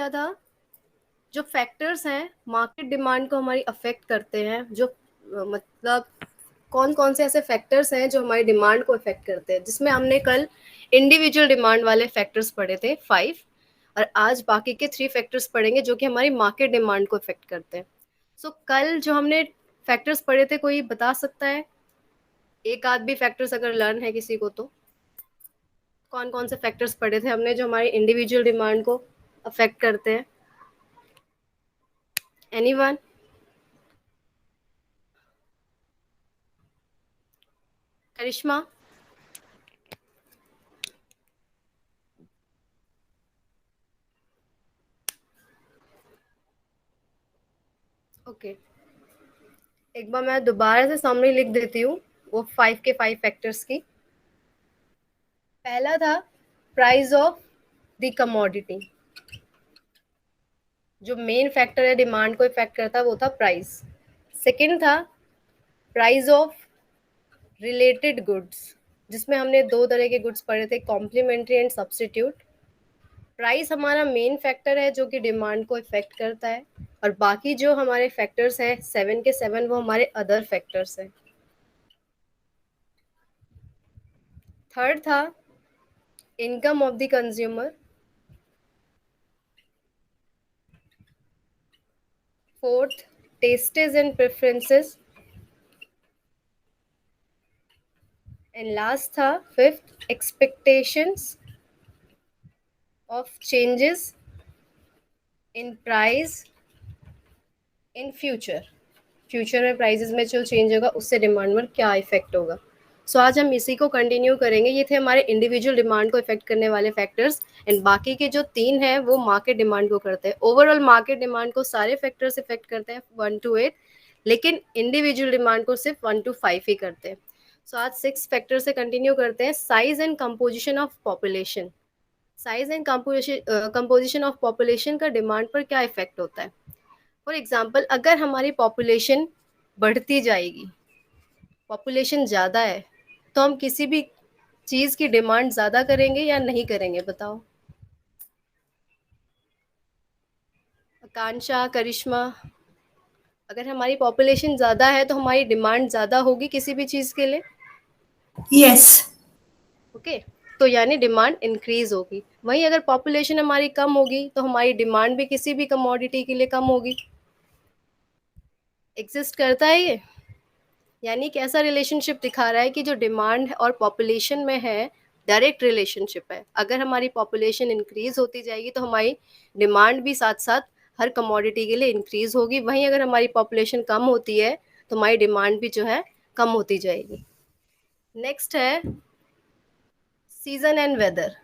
किया था, जो फैक्टर्स हैं मार्केट डिमांड को हमारी अफेक्ट करते हैं, जो मतलब कौन कौन से ऐसे फैक्टर्स हैं जो हमारी डिमांड को अफेक्ट करते हैं, जिसमें हमने कल इंडिविजुअल डिमांड वाले फैक्टर्स पढ़े थे 5, और आज बाकी के 3 फैक्टर्स पढ़ेंगे जो कि हमारी मार्केट डिमांड को अफेक्ट करते हैं। सो कल जो हमने फैक्टर्स पढ़े थे, कोई बता सकता है एक आध भी फैक्टर्स अगर लर्न है किसी को तो? कौन कौन से फैक्टर्स पढ़े थे हमने जो हमारी इंडिविजुअल डिमांड को अफेक्ट करते हैं? एनीवन? करिश्मा? ओके, एक बार मैं दोबारा से सामने लिख देती हूँ वो 5 के 5 फैक्टर्स की। पहला था प्राइस ऑफ द कमोडिटी, जो मेन फैक्टर है डिमांड को इफेक्ट करता है वो था प्राइस। सेकंड था प्राइस ऑफ रिलेटेड गुड्स, जिसमें हमने दो तरह के गुड्स पढ़े थे, कॉम्प्लीमेंट्री एंड सब्स्टिट्यूट। प्राइस हमारा मेन फैक्टर है जो कि डिमांड को इफेक्ट करता है, और बाकी जो हमारे फैक्टर्स हैं 7 के 7 वो हमारे अदर फैक्टर्स हैं। थर्ड था income of the consumer. Fourth tastes and preferences. And last था fifth expectations of changes in price in future. Future में प्राइसेस में जो चेंज होगा उससे डिमांड पर क्या इफेक्ट होगा। सो आज हम इसी को कंटिन्यू करेंगे। ये थे हमारे इंडिविजुअल डिमांड को इफेक्ट करने वाले फैक्टर्स, एंड बाकी के जो 3 हैं वो मार्केट डिमांड को करते हैं। ओवरऑल मार्केट डिमांड को सारे फैक्टर्स इफेक्ट करते हैं 1 to 8, लेकिन इंडिविजुअल डिमांड को सिर्फ 1 to 5 ही करते हैं। सो आज 6 फैक्टर से कंटिन्यू करते हैं। Size and composition of population. Size and composition of population का डिमांड पर क्या इफेक्ट होता है? फॉर एग्जाम्पल, अगर हमारी पॉपुलेशन बढ़ती जाएगी, पॉपुलेशन ज़्यादा है, तो हम किसी भी चीज़ की डिमांड ज़्यादा करेंगे या नहीं करेंगे, बताओ? आकांक्षा, करिश्मा? अगर हमारी पॉपुलेशन ज़्यादा है तो हमारी डिमांड ज़्यादा होगी किसी भी चीज़ के लिए। यस। ओके, तो यानी डिमांड इंक्रीज होगी। वहीं अगर पॉपुलेशन हमारी कम होगी तो हमारी डिमांड भी किसी भी कमोडिटी के लिए कम होगी। एग्जिस्ट करता है ये? यानी कि ऐसा रिलेशनशिप दिखा रहा है कि जो डिमांड और पॉपुलेशन में है, डायरेक्ट रिलेशनशिप है। अगर हमारी पॉपुलेशन इंक्रीज होती जाएगी तो हमारी डिमांड भी साथ साथ हर कमोडिटी के लिए इंक्रीज होगी। वहीं अगर हमारी पॉपुलेशन कम होती है तो हमारी डिमांड भी जो है कम होती जाएगी। नेक्स्ट है सीजन एंड वेदर।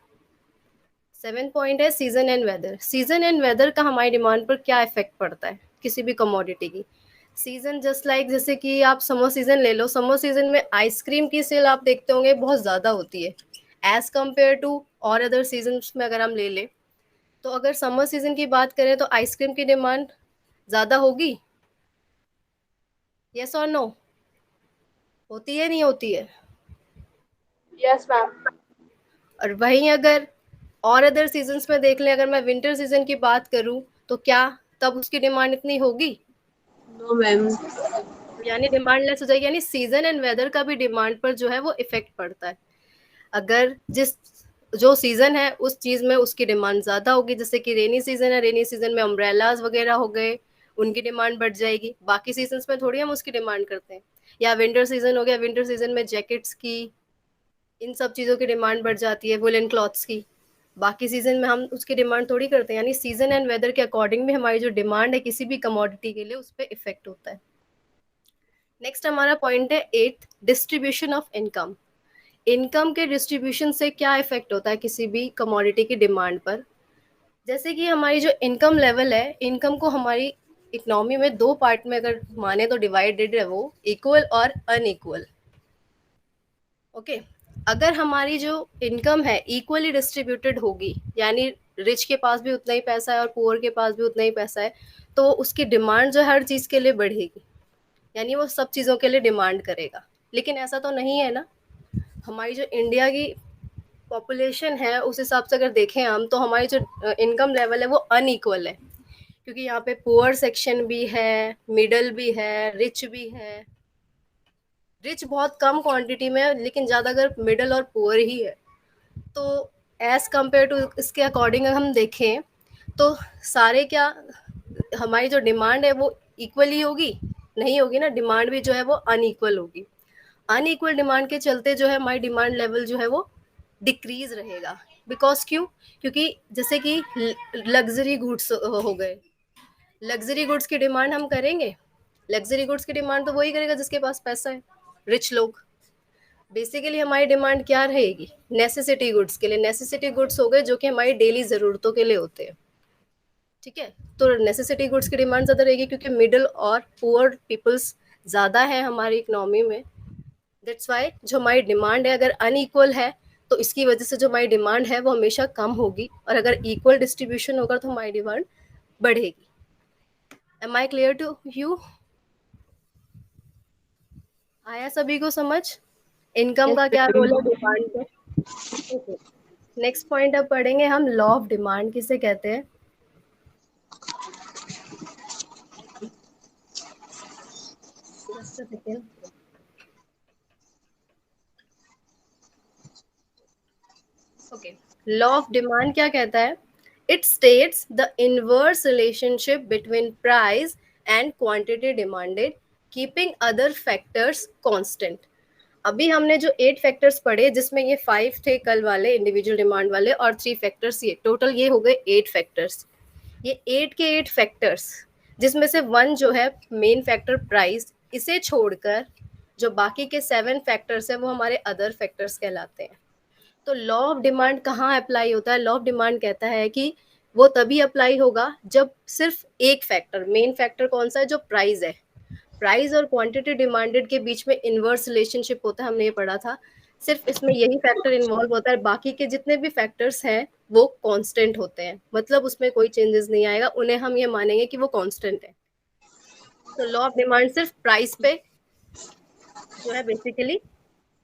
7 पॉइंट है season and weather. Season and weather का हमारी डिमांड पर क्या इफेक्ट पड़ता है किसी भी कमोडिटी की? सीजन जस्ट लाइक, जैसे कि आप समर सीजन ले लो, समर सीजन में आइसक्रीम की सेल आप देखते होंगे बहुत ज़्यादा होती है एज कम्पेयर टू और अदर सीजन में। अगर हम ले लें तो अगर समर सीजन की बात करें तो आइसक्रीम की डिमांड ज़्यादा होगी? यस और नो? होती है नहीं होती है? Yes ma'am. और वहीं अगर और अदर सीजन्स में देख लें, अगर मैं विंटर सीजन की बात करूं तो क्या तब उसकी डिमांड इतनी होगी? No ma'am. यानी डिमांड लेस हो जाएगी। यानी सीजन एंड वेदर का भी डिमांड पर जो है वो इफेक्ट पड़ता है। अगर जिस जो सीजन है उस चीज में उसकी डिमांड ज्यादा होगी, जैसे कि रेनी सीजन है, रेनी सीजन में अम्ब्रेलाज वगैरह हो गए, उनकी डिमांड बढ़ जाएगी। बाकी सीजन में थोड़ी हम उसकी डिमांड करते हैं। या विंटर सीजन हो गया, विंटर सीजन में जैकेट्स की, इन सब चीज़ों की डिमांड बढ़ जाती है, वुलन क्लॉथ्स की। बाकी सीजन में हम उसकी डिमांड थोड़ी करते हैं। यानी सीजन एंड वेदर के अकॉर्डिंग भी हमारी जो डिमांड है किसी भी कमोडिटी के लिए उस पर इफेक्ट होता है। नेक्स्ट हमारा पॉइंट है 8, डिस्ट्रीब्यूशन ऑफ इनकम। इनकम के डिस्ट्रीब्यूशन से क्या इफेक्ट होता है किसी भी कमोडिटी की डिमांड पर? जैसे कि हमारी जो इनकम लेवल है, इनकम को हमारी इकोनॉमी में 2 पार्ट में अगर माने तो डिवाइडेड है, वो इक्वल और अनइक्वल। ओके, अगर हमारी जो इनकम है इक्वली डिस्ट्रीब्यूटेड होगी, यानी रिच के पास भी उतना ही पैसा है और पुअर के पास भी उतना ही पैसा है, तो उसकी डिमांड जो है हर चीज़ के लिए बढ़ेगी। यानी वो सब चीज़ों के लिए डिमांड करेगा। लेकिन ऐसा तो नहीं है ना। हमारी जो इंडिया की पॉपुलेशन है उस हिसाब से अगर देखें हम, तो हमारी जो इनकम लेवल है वो अनइक्वल है, क्योंकि यहाँ पे पुअर सेक्शन भी है, मिडल भी है, रिच भी है। रिच बहुत कम क्वांटिटी में है, लेकिन ज़्यादातर मिडल और पुअर ही है। तो एज कम्पेयर टू इसके अकॉर्डिंग हम देखें तो सारे क्या, हमारी जो डिमांड है वो इक्वली होगी? नहीं होगी ना, डिमांड भी जो है वो अनइक्वल होगी। अनइक्वल डिमांड के चलते जो है हमारी डिमांड लेवल जो है वो डिक्रीज रहेगा। बिकॉज क्यों? क्योंकि जैसे कि लग्जरी गुड्स हो गए, लग्जरी गुड्स की डिमांड हम करेंगे, लग्जरी गुड्स की डिमांड तो वही करेगा जिसके पास पैसा है, रिच लोग। बेसिकली हमारी डिमांड क्या रहेगी? नेसेसिटी गुड्स के लिए। नेसेसिटी गुड्स हो गए जो कि हमारी डेली ज़रूरतों के लिए होते हैं, ठीक है। तो नेसेसिटी गुड्स की डिमांड ज़्यादा रहेगी क्योंकि मिडिल और पुअर पीपल्स ज़्यादा है हमारी इकोनॉमी में। दैट्स वाई जो हमारी डिमांड है अगर अनइक्वल है, तो इसकी वजह से जो हमारी डिमांड है वो हमेशा कम होगी, और अगर इक्वल डिस्ट्रीब्यूशन होगा तो हमारी डिमांड बढ़ेगी। Am I clear to you? आया सभी को समझ इनकम Yes, का क्या रोल है ma'am. डिमांड पे? नेक्स्ट पॉइंट अब पढ़ेंगे हम, लॉ ऑफ डिमांड किसे कहते हैं। Just a second. Okay, law of demand क्या कहता है? It states the inverse relationship between price and quantity demanded, keeping other factors constant. अभी हमने जो 8 फैक्टर्स पढ़े, जिसमें ये 5 थे कल वाले इंडिविजुअल डिमांड वाले, और 3 फैक्टर्स, ये टोटल ये हो गए 8 फैक्टर्स। ये 8 के 8 फैक्टर्स, जिसमें से 1 जो है मेन फैक्टर प्राइस, इसे छोड़कर जो बाकी के 7 फैक्टर्स हैं वो हमारे अदर फैक्टर्स कहलाते हैं। तो लॉ ऑफ डिमांड कहाँ अप्लाई होता है? लॉ ऑफ डिमांड कहता है कि वो तभी अप्लाई होगा जब सिर्फ एक फैक्टर, मेन फैक्टर कौन सा है? जो प्राइस है। प्राइस और क्वांटिटी डिमांडेड के बीच में इनवर्स रिलेशनशिप होता है, हमने ये पढ़ा था। सिर्फ इसमें यही फैक्टर इन्वॉल्व होता है, बाकी के जितने भी फैक्टर्स हैं वो कांस्टेंट होते हैं, मतलब उसमें कोई चेंजेस नहीं आएगा, उन्हें हम ये मानेंगे कि वो कांस्टेंट है। तो लॉ ऑफ डिमांड सिर्फ प्राइस पे जो है बेसिकली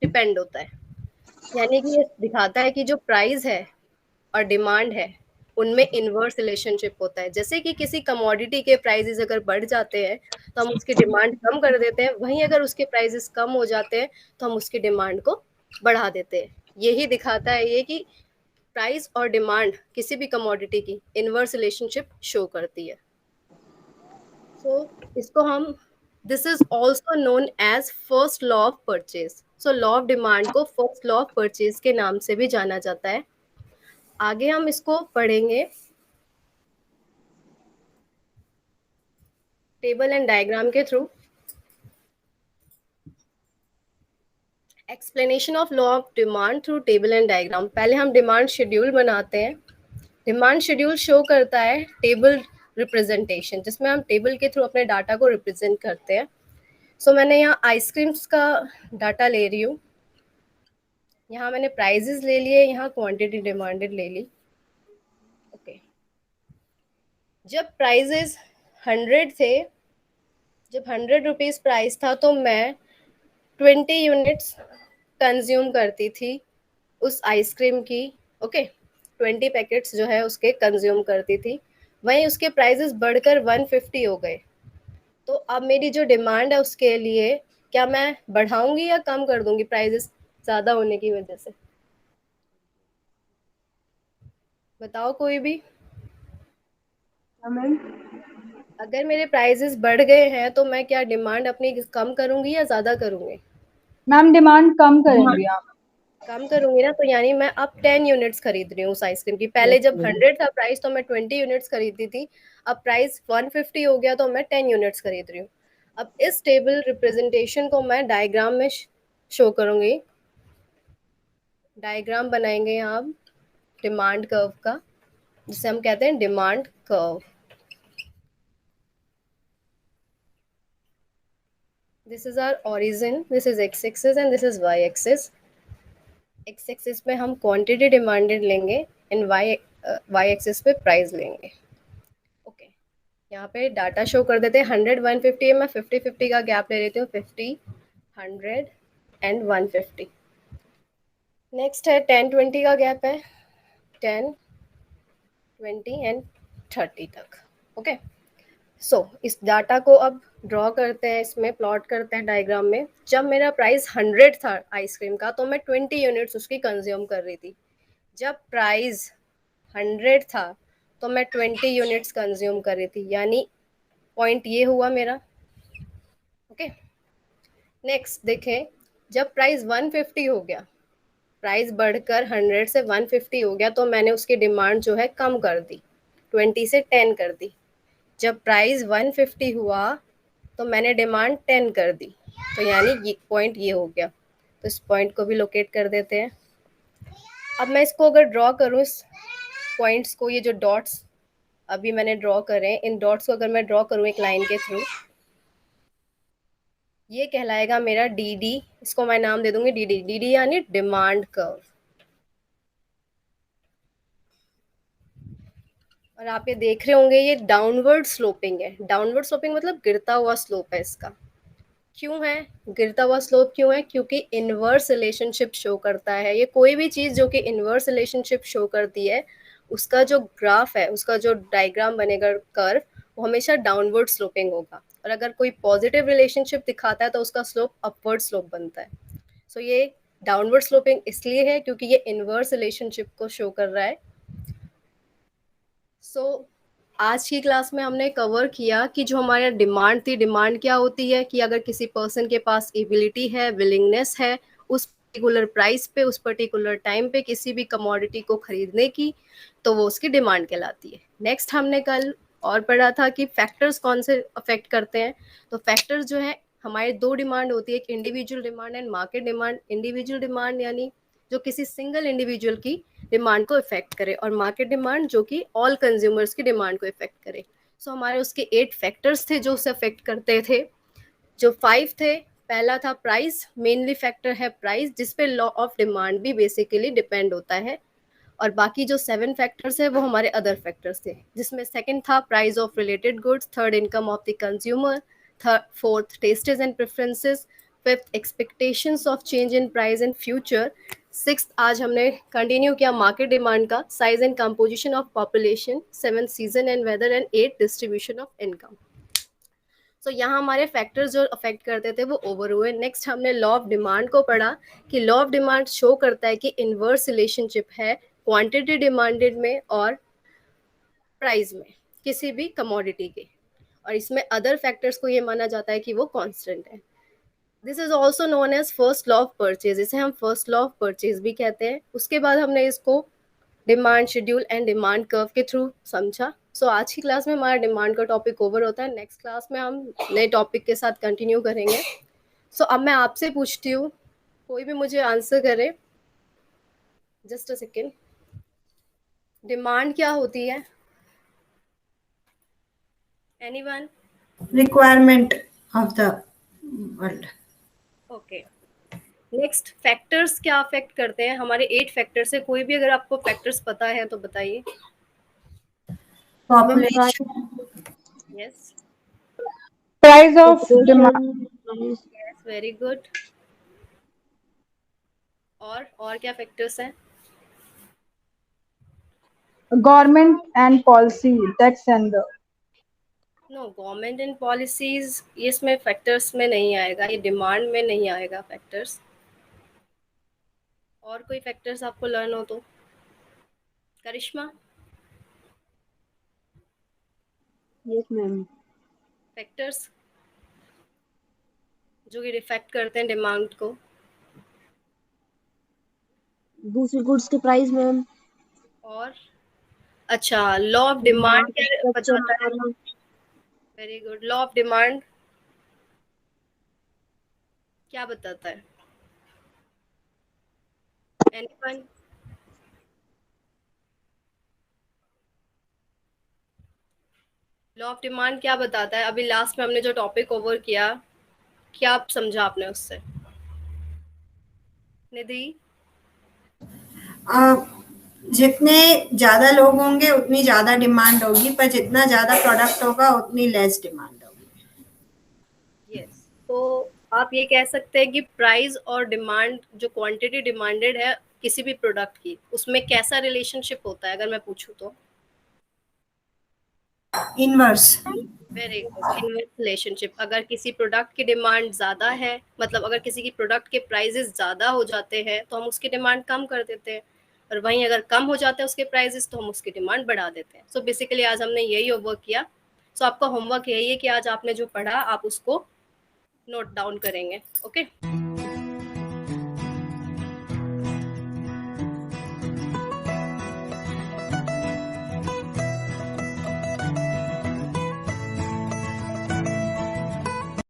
डिपेंड होता है, यानी कि ये दिखाता है कि जो प्राइस है और डिमांड है उनमें इनवर्स रिलेशनशिप होता है। जैसे कि किसी कमोडिटी के प्राइसेस अगर बढ़ जाते हैं तो हम उसकी डिमांड कम कर देते हैं, वहीं अगर उसके प्राइसेस कम हो जाते हैं तो हम उसकी डिमांड को बढ़ा देते हैं। यही दिखाता है ये कि प्राइस और डिमांड किसी भी कमोडिटी की इनवर्स रिलेशनशिप शो करती है। सो इसको हम, this is also known as first law of purchase. So law of demand को फर्स्ट लॉ ऑफ परचेज के नाम से भी जाना जाता है। आगे हम इसको पढ़ेंगे टेबल एंड डायग्राम के through. Explanation of law of demand through table and diagram. पहले हम डिमांड शेड्यूल बनाते हैं। डिमांड शेड्यूल शो करता है टेबल रिप्रेजेंटेशन, जिसमें हम टेबल के थ्रू अपने डाटा को रिप्रेजेंट करते हैं। सो मैंने यहाँ आइसक्रीम्स का डाटा ले रही हूँ, यहाँ मैंने प्राइजेस ले लिए, यहाँ क्वांटिटी डिमांडेड ले ली। ओके, जब प्राइजेस 100 थे, जब 100 रुपीज़ प्राइस था, तो मैं 20 यूनिट्स कंज्यूम करती थी उस आइसक्रीम की। ओके, 20 पैकेट्स जो है उसके कंज्यूम करती थी। वहीं उसके प्राइसेस बढ़कर 150 हो गए। तो अब मेरी जो डिमांड है उसके लिए, क्या मैं बढ़ाऊंगी या कम कर दूंगी प्राइसेस ज़्यादा होने की वजह से? बताओ कोई भी। Ma'am. अगर मेरे प्राइसेस बढ़ गए हैं तो मैं क्या डिमांड अपनी कम करूंगी या ज़्यादा करूंगी? मैम डिमांड कम करेंगे आप। कम करूंगी ना, तो यानी मैं अब 10 यूनिट्स खरीद रही हूँ उस आइसक्रीम की। पहले यस जब मैम। 100 था प्राइस तो मैं 20 यूनिट्स खरीदती थी, अब प्राइस 150 हो गया तो मैं 10 यूनिट्स खरीद रही हूँ। अब इस टेबल रिप्रेजेंटेशन को मैं डायग्राम में शो करूंगी। डायग्राम बनाएंगे यहाँ हम डिमांड कर्व का, जिसे हम कहते हैं demand curve. This is our origin, this is X axis and this is Y axis. X axis पे हम क्वांटिटी डिमांडेड लेंगे एंड वाई एक्सिस पे प्राइस लेंगे। ओके, यहाँ पे डाटा शो कर देते हैं। 100 150 है, मैं 50 50 का गैप ले लेती हूँ। 50 100 एंड 150। नेक्स्ट है 10-20 का गैप है, 10, 20 एंड 30 तक। ओके, सो इस डाटा को अब ड्रॉ करते हैं, इसमें प्लॉट करते हैं डायग्राम में। जब मेरा प्राइस 100 था आइसक्रीम का, तो मैं 20 यूनिट्स उसकी कंज्यूम कर रही थी। जब प्राइस 100 था तो मैं 20 यूनिट्स कंज्यूम कर रही थी, यानी पॉइंट ये हुआ मेरा। ओके, नेक्स्ट देखें, जब प्राइस 150 हो गया, प्राइस बढ़कर 100 से 150 हो गया, तो मैंने उसकी डिमांड जो है कम कर दी, 20 से 10 कर दी। जब प्राइस 150 हुआ तो मैंने डिमांड 10 कर दी, तो यानी ये पॉइंट ये हो गया। तो इस पॉइंट को भी लोकेट कर देते हैं। अब मैं इसको अगर ड्रॉ करूँ, इस पॉइंट्स को, ये जो डॉट्स अभी मैंने ड्रॉ करें, इन डॉट्स को अगर मैं ड्रॉ करूँ एक लाइन के थ्रू, ये कहलाएगा मेरा डी डी। इसको मैं नाम दे दूंगी डी डी। डी डी यानी डिमांड कर्व। और आप ये देख रहे होंगे, ये डाउनवर्ड स्लोपिंग है। डाउनवर्ड स्लोपिंग मतलब गिरता हुआ स्लोप है इसका। क्यों है गिरता हुआ स्लोप? क्यों है? क्योंकि इनवर्स रिलेशनशिप शो करता है। ये कोई भी चीज जो कि इनवर्स रिलेशनशिप शो करती है, उसका जो ग्राफ है, उसका जो डायग्राम बनेगा, कर्व, वो हमेशा डाउनवर्ड स्लोपिंग होगा। और अगर कोई पॉजिटिव रिलेशनशिप दिखाता है तो उसका स्लोप अपवर्ड स्लोप बनता है। सो ये डाउनवर्ड स्लोपिंग इसलिए है क्योंकि ये इनवर्स रिलेशनशिप को शो कर रहा है। सो आज की क्लास में हमने कवर किया कि जो हमारा डिमांड थी, डिमांड क्या होती है कि अगर किसी पर्सन के पास एबिलिटी है, विलिंगनेस है उस पर्टिकुलर प्राइस पे, उस पर्टिकुलर टाइम पे किसी भी कमोडिटी को खरीदने की, तो वो उसकी डिमांड कहलाती है। नेक्स्ट हमने कल और पढ़ा था कि फैक्टर्स कौन से अफेक्ट करते हैं। तो फैक्टर्स जो है, हमारे दो डिमांड होती है, एक individual demand and market demand. Individual demand यानी जो किसी सिंगल इंडिविजुअल की डिमांड को इफेक्ट करे, और मार्केट डिमांड जो कि ऑल कंज्यूमर्स की डिमांड को इफेक्ट करे। सो हमारे उसके 8 फैक्टर्स थे जो उसे अफेक्ट करते थे। जो 5 थे, पहला था प्राइस। मेनली फैक्टर है प्राइस, जिसपे लॉ ऑफ डिमांड भी बेसिकली डिपेंड होता है। और बाकी जो 7 फैक्टर्स है वो हमारे अदर फैक्टर्स थे, जिसमें सेकंड था price of related goods, third income of the consumer, fourth tastes and preferences, fifth expectations of change in price in future, sixth आज हमने कंटिन्यू किया मार्केट डिमांड का, size and composition of population, seven season and weather, and eight distribution of income. तो यहाँ हमारे factors जो affect करते थे वो ओवर हुए। नेक्स्ट हमने लॉ ऑफ डिमांड को पढ़ा कि लॉ ऑफ डिमांड शो करता है कि इनवर्स रिलेशनशिप है क्वांटिटी डिमांडेड में और प्राइस में, किसी भी कमोडिटी के। और इसमें अदर फैक्टर्स को ये माना जाता है कि वो कांस्टेंट है। This is also known as first law of purchase, इसे हम फर्स्ट लॉ ऑफ परचेज भी कहते हैं। उसके बाद हमने इसको demand schedule and demand curve के थ्रू समझा। सो आज की क्लास में हमारा डिमांड का टॉपिक ओवर होता है। नेक्स्ट क्लास में हम नए टॉपिक के साथ कंटिन्यू करेंगे। सो अब मैं आपसे पूछती हूँ, कोई भी मुझे आंसर करे। Just a second. डिमांड क्या होती है? Anyone? requirement of the world. Okay, next factors क्या अफेक्ट करते हैं? हमारे 8 फैक्टर्स है, कोई भी अगर आपको फैक्टर्स पता है तो बताइए। Population, yes, Price of demand, yes, very good. और क्या फैक्टर्स हैं? government and policy, tax and the no, government and policies ये इसमें फैक्टर्स में नहीं आएगा, ये डिमांड में नहीं आएगा फैक्टर्स। और कोई फैक्टर्स आपको लर्न हो तो? करिश्मा? Yes ma'am. फैक्टर्स जो कि इफेक्ट करते हैं डिमांड को? दूसरे गुड्स के प्राइस मैम। और अच्छा, लॉ ऑफ डिमांड क्या स्ट्रक्चर बताता है? हमारा। Very good. Law of demand क्या बताता है? एनीवन? लॉ ऑफ डिमांड क्या बताता है? अभी लास्ट में हमने जो टॉपिक ओवर किया, क्या समझा आपने उससे? निधि? जितने ज्यादा लोग होंगे उतनी ज्यादा डिमांड होगी, पर जितना ज्यादा प्रोडक्ट होगा उतनी लेस डिमांड होगी। यस, तो आप ये कह सकते हैं कि प्राइस और डिमांड, जो क्वांटिटी डिमांडेड है, किसी भी प्रोडक्ट की, उसमें कैसा रिलेशनशिप होता है अगर मैं पूछूं तो? Inverse. Very good, inverse relationship. अगर किसी प्रोडक्ट की डिमांड ज्यादा है, मतलब अगर किसी की प्रोडक्ट के प्राइसेस ज्यादा हो जाते हैं तो हम उसकी डिमांड कम कर देते हैं, और वहीं अगर कम हो जाते हैं उसके प्राइसेस तो हम उसकी डिमांड बढ़ा देते हैं। सो बेसिकली आज हमने यही होमवर्क किया। सो आपका होमवर्क यही है कि आज आपने जो पढ़ा आप उसको नोट डाउन करेंगे। ओके।